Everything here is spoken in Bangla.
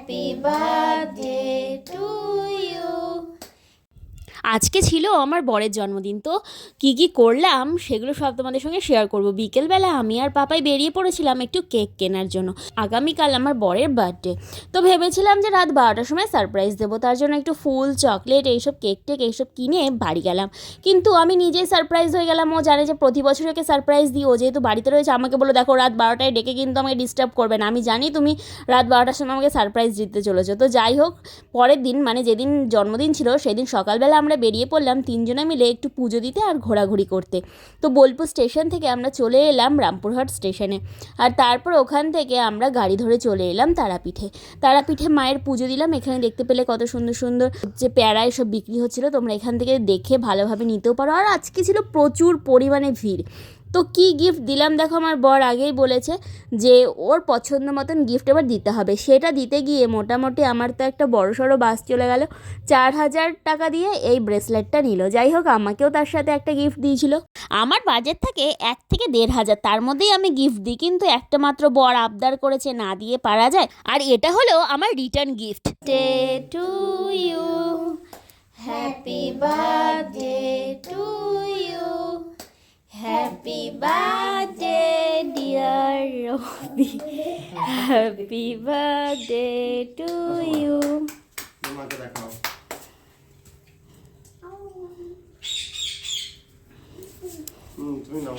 Happy birthday to you. আজকে ছিল আমার বরের জন্মদিন, তো কি করলাম সেগুলো সব তোমাদের সঙ্গে শেয়ার করব। বিকেলবেলা আমি আর পাপাই বেরিয়ে পড়েছিলাম একটু কেক কেনার জন্য। আগামীকাল আমার বরের বার্থডে, তো ভেবেছিলাম যে রাত 12টার সময় সারপ্রাইজ দেবো। তার জন্য একটু ফুল, চকলেট, এইসব কেক টেক এইসব কিনে বাড়ি গেলাম। কিন্তু আমি নিজেই সারপ্রাইজ হয়ে গেলাম। ও জানে যে প্রতি বছর ওকে সারপ্রাইজ দিই। ও যেহেতু বাড়িতে রয়েছে আমাকে বলো, দেখো রাত 12টায় ডেকে কিন্তু আমাকে ডিস্টার্ব করবে না, আমি জানি তুমি রাত 12টার সময় আমাকে সারপ্রাইজ দিতে চলেছো। তো যাই হোক, পরের দিন মানে যেদিন জন্মদিন ছিল সেদিন সকালবেলা আমরা বেরিয়ে পড়লাম তিনজনে মিলে একটু পুজো দিতে আর ঘোরাঘুরি করতে। তো বোলপুর স্টেশন থেকে আমরা চলে এলাম রামপুরহাট স্টেশনে, আর তারপর ওখান থেকে আমরা গাড়ি ধরে চলে এলাম তারাপীঠে মায়ের পুজো দিলাম। এখানে দেখতে পেলে কত সুন্দর সুন্দর যে প্যারা এসব বিক্রি হচ্ছিলো, তোমরা এখান থেকে দেখে ভালোভাবে নিতেও পারো। আর আজকে ছিল প্রচুর পরিমাণে ভিড়। তো কি গিফট দিলাম দেখো, আমার বর আগেই বলেছে যে ওর পছন্দ মতন গিফট এবার দিতে হবে। সেটা দিতে গিয়ে মোটামুটি আমার তো একটা বড়সড় বাস চলে গেল। 4,000 টাকা দিয়ে এই ব্রেসলেটটা নিল। যাই হোক, আমাকেও তার সাথে একটা গিফট দিয়েছিল। আমার বাজেট থাকে 1 থেকে 1,500, তার মধ্যেই আমি গিফট দিই। কিন্তু একটা মাত্র বর আবদার করেছে, না দিয়ে পারা যায়। আর এটা হলো আমার return gift. Day to you. Happy birthday to you. Happy birthday dear Robi. Happy birthday to you. তোমাকে দেখাও। তুমি নাও।